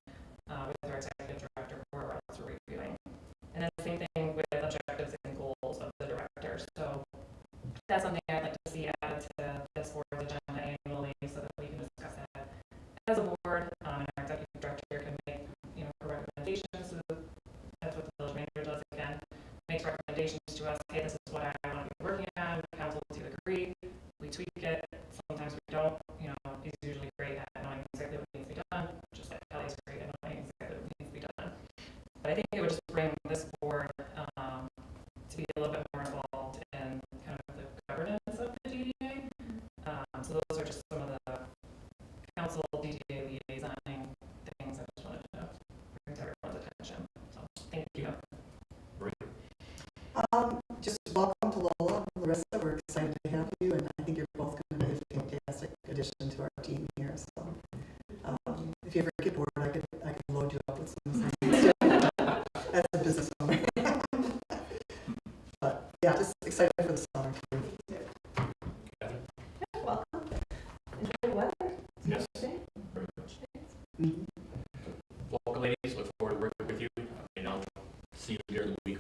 with our executive director, whoever else we're reviewing. And then the same thing with objectives and goals of the director. So that's something I'd like to see added to this board's agenda annually so that we can discuss that as a board. And our executive director can make, recommendations to the, that's what the village manager does again, makes recommendations to us, hey, this is what I want to be working on, council to agree, we tweak it, sometimes we don't, he's usually great at knowing exactly what needs to be done, just like Kelly's great at knowing exactly what needs to be done. But I think it would just bring this board to be a little bit more involved in kind of the governance of the DDA. So those are just some of the council DDA liaisoning things I just wanted to bring to everyone's attention. So thank you. Just welcome to Lola and Larissa. We're excited to have you, and I think you're both going to be a fantastic addition to our team here. So if you ever get bored, I could load you up with some assignments as a business owner. But yeah, just excited for the summer too. Welcome. Enjoy the weather. Yes, very much. Mhm. Welcome, ladies. Look forward to working with you. I'll see you during the week,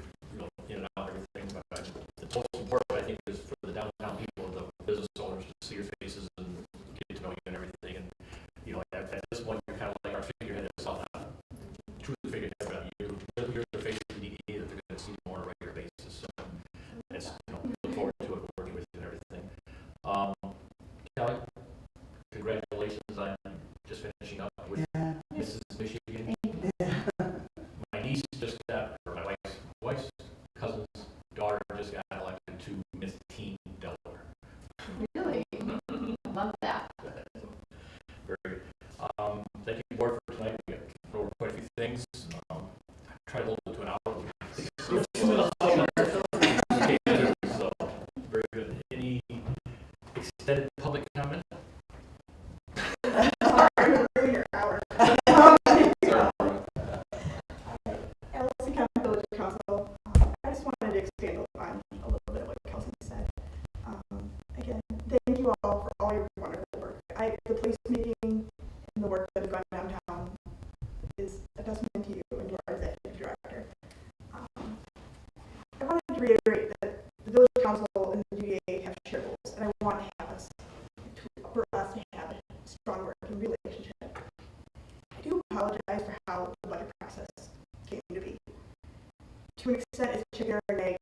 in and out, everything. But the most important, I think, is for the downtown people, the business owners, to see your faces and get to know you and everything. And at this point, you're kind of like our figurehead itself, not truly figurehead, but you're the face of the DDA that they're going to see more on a regular basis. So it's look forward to it, working with you and everything. Kelly, congratulations on just finishing up with Mrs. Michigan. My niece just got, or my wife's cousin's daughter just got elected to Miss Teen Delaware. Really? Love that. Very good. Thank you, board, for tonight. We got over quite a few things. Try to hold it to an hour. So, very good. Any extended public comment? Village Council. I just wanted to expand on a little bit of what Kelsey said. Again, thank you all for all your wonderful work. The place meeting and the work that has gone downtown is a testament to you and to our executive director. I wanted to reiterate that the Village Council and the DDA have shared goals, and I want to have for us to have a strong working relationship. I do apologize for how the budget process came to be. To an extent, it's chicken or egg,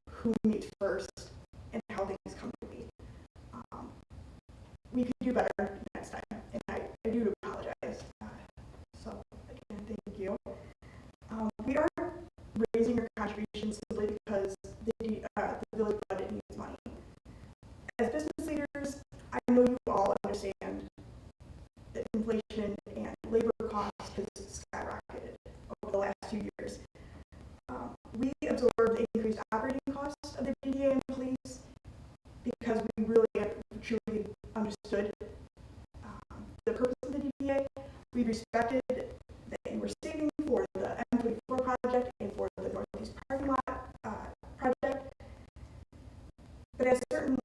who meets first, and how things come to be. We could do better next time, and I do apologize. So, again, thank you. We are raising your contributions simply because the village budget needs money. As business leaders, I know you all understand that inflation and labor costs has skyrocketed over the last few years. We absorbed the increased operating costs of the DDA employees because we really truly understood the purpose of the DDA. We respected that you were saving for the M44 project and for the Northeast parking lot project. But at a certain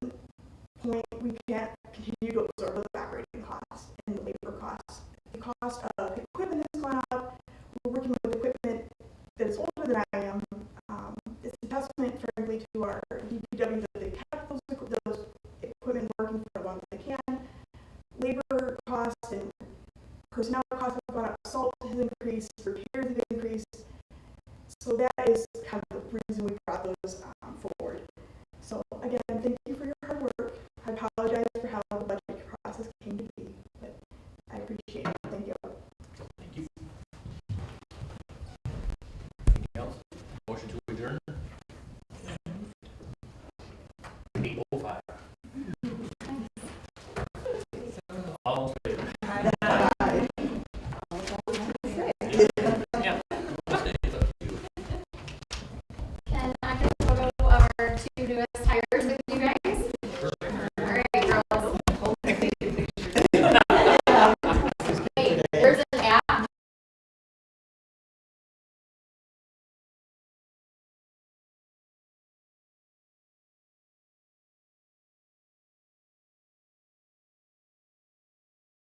point, we can't continue to absorb those operating costs and the labor costs. The cost of equipment has gone up. We're working with equipment that is older than I am. It's a testament, frankly, to our DPW that they kept those equipment working for as long as they can. Labor costs and personnel costs have gone up. Salt has increased. Repairs have increased. So that is kind of the reason we brought those forward. So again, thank you for your hard work. I apologize for how the budget process came to be, but I appreciate it. Thank you. Thank you. Anything else? Motion to adjourn? 8:05. All in favor? newest